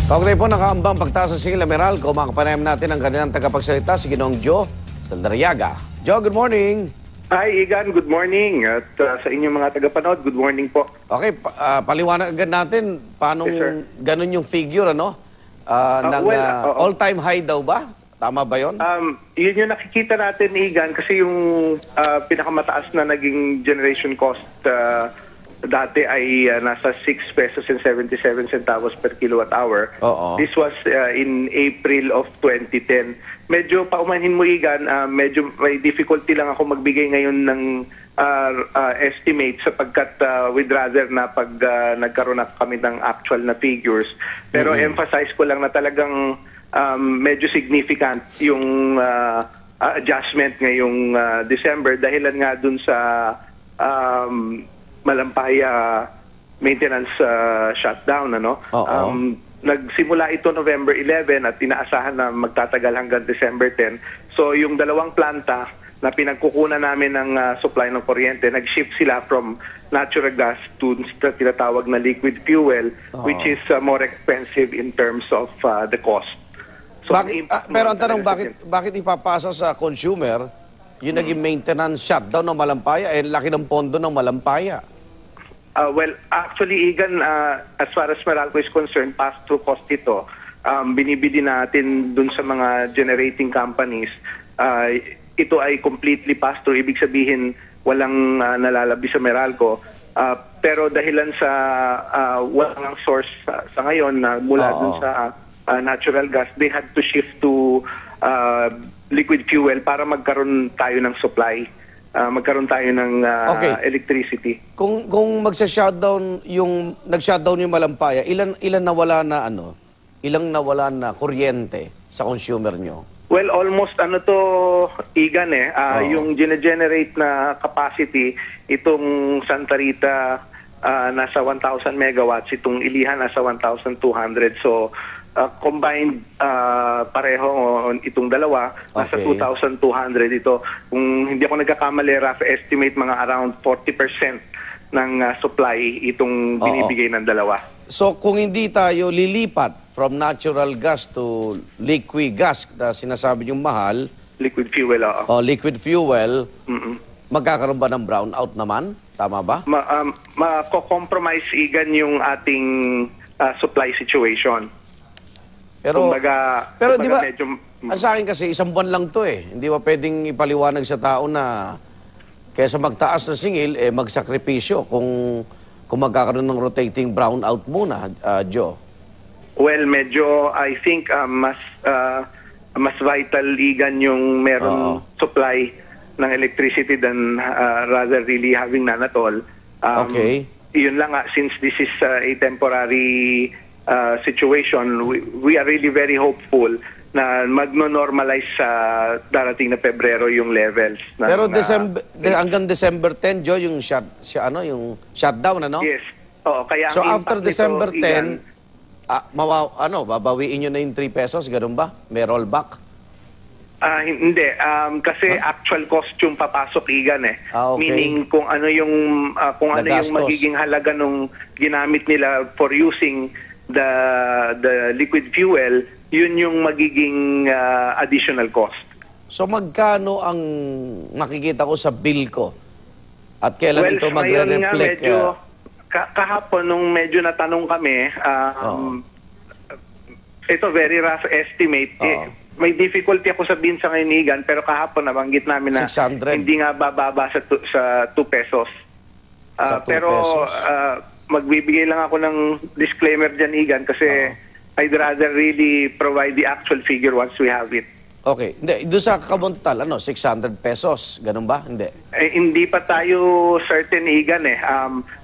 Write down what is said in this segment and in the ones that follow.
Kaugnay po nakaambang pagtaas ng singil na Meralco, makapanayam natin ang kanilang tagapagsalita si Ginoong Joe Saldarriaga. Joe, good morning. Hi, Igan. Good morning. At sa inyong mga tagapanood, good morning po. Okay, paliwanag agad natin paano Yes, ganun yung figure, ano? All-time high daw ba? Tama ba yun? Yun yung nakikita natin, Igan, kasi yung pinakamataas na naging generation cost dati ay nasa 6 pesos and 77 centavos per kilowatt hour. Oo. This was in April of 2010. Medyo paumanhin mo, Igan, medyo may difficulty lang ako magbigay ngayon ng estimate sapagkat we'd rather na pag nagkaroon na kami ng actual na figures. Pero emphasize ko lang na talagang medyo significant yung adjustment ngayong December dahilan nga dun sa Malampaya maintenance shutdown, ano? Nagsimula ito November 11 at inaasahan na magtatagal hanggang December 10. So yung dalawang planta na pinagkukunan namin ng supply ng kuryente, nag-shift sila from natural gas to tinatawag na liquid fuel, which is more expensive in terms of the cost. So, pero ang tanong, bakit ipapasa sa consumer yung naging maintenance shutdown ng Malampaya? Laki ng pondo ng Malampaya. Well, actually, Igan, as far as Meralco is concerned, pass-through cost ito. Binibili natin dun sa mga generating companies. Ito ay completely pass-through. Ibig sabihin, walang nalalabi sa Meralco. Pero dahilan sa walang source sa ngayon na mula dun sa natural gas, they had to shift to liquid fuel para magkaroon tayo ng supply. Magkaroon tayo ng electricity. Kung magsa-shutdown nag-shutdown yung Malampaya, ilan nawala na ilang nawala na kuryente sa consumer nyo? Well, almost Igan yung gine-generate na capacity itong Santa Rita nasa 1,000 megawatts, itong Ilihan nasa 1,200. So combined pareho itong dalawa, nasa 2,200 ito. Kung hindi ako nagkakamali, rough estimate mga around 40% ng supply itong binibigay ng dalawa. So kung hindi tayo lilipat from natural gas to liquid gas na sinasabi yung mahal, liquid fuel, liquid fuel, magkakaroon ba ng brownout naman? Tama ba? Mako-compromise, Igan, yung ating supply situation. Pero di ba, medyo, sa akin kasi isang buwan lang to Hindi ba pwedeng ipaliwanag sa tao na kaysa magtaas na singil, magsakripisyo kung magkakaroon ng rotating brownout muna, Joe? Well, medyo, I think, mas vital, Igan, yung meron supply ng electricity than rather really having none at all. Yun lang since this is a temporary situation, we are really very hopeful na magno-normalize sa darating na Pebrero yung levels. Pero hanggang December 10, Joe, yung shutdown, ano? Yes. Kaya so after December 10, babawiin nyo na yung 3 pesos, ganun ba? May rollback? Hindi. Kasi actual cost yung papasok, Igan Meaning kung ano yung magiging halaga nung ginamit nila for using the liquid fuel, yun yung magiging additional cost. So magkano ang makikita ko sa bill ko? At kailan ito magre-reflect? Kahapon nung medyo natanong kami, ito very rough estimate. May difficulty ako sabihin sa ngayon, Igan, pero kahapon nabanggit namin na 600. Hindi nga bababa sa 2 pesos. Pero pesos. Magbibigay lang ako ng disclaimer dyan, Igan, kasi I'd rather really provide the actual figure once we have it. Okay. Hindi, doon sa kakabon total, 600 pesos. Ganun ba? Hindi. Hindi pa tayo certain, Igan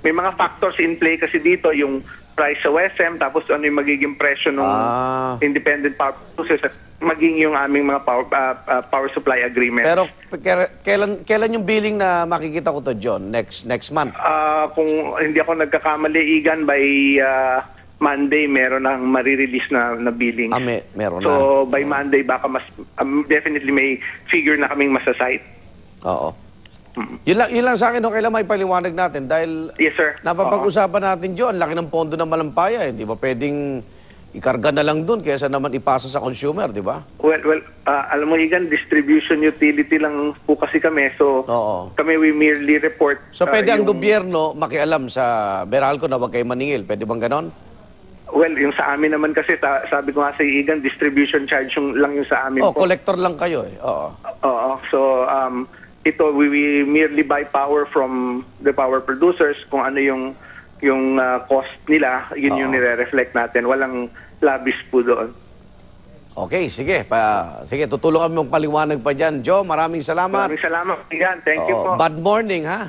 may mga factors in play kasi dito, yung price sa OSM, tapos ano yung magiging presyo ng independent power producers at maging yung aming mga power supply agreement. Pero kailan yung billing na makikita ko to, John? Next month? Kung hindi ako nagkakamali, Igan, by Monday meron ng marirelease na billing. Meron na. So by Monday baka mas definitely may figure na kaming masasite. Oo. Yun lang sa akin, kailan may paliwanag natin dahil yes, sir. napapag-usapan natin, John, laki ng pondo ng Malampaya. Hindi ba pwedeng ikarga na lang doon kaysa naman ipasa sa consumer, di ba? Well, alam mo, Igan, distribution utility lang po kasi kami. So, Oo. kami we merely report. So pwede ang yung- gobyerno makialam sa Meralco na wag kayo maningil. Pwede bang ganon? Well, yung sa amin naman kasi, sabi ko nga sa Igan, distribution charge lang yung sa amin Oh, po. collector lang kayo eh. Oo. Oo. So, ito, we merely buy power from the power producers. Kung ano yung cost nila, yun yung Oo. nire-reflect natin. Walang labis po doon. Okay, sige. Sige, tutulungan mong paliwanag pa dyan. Joe, maraming salamat. Maraming salamat, Igan. Thank you Oo, po. bad morning, ha?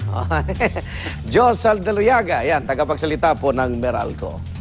Joe Saldaluyaga, yan, tagapagsalita po ng Meralco.